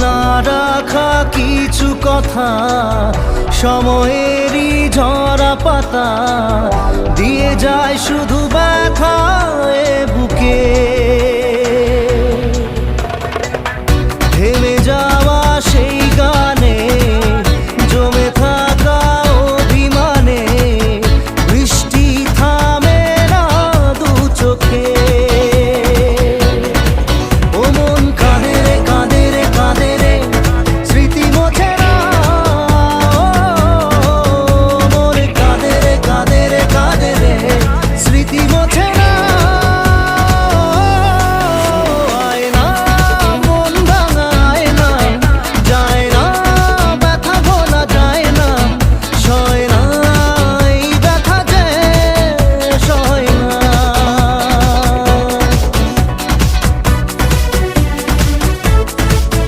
না রাখা কিছু কথা, সময়েরই ঝরা পাতা দিয়ে যায় শুধু ব্যথা এ বুকে। থেমে যাওয়া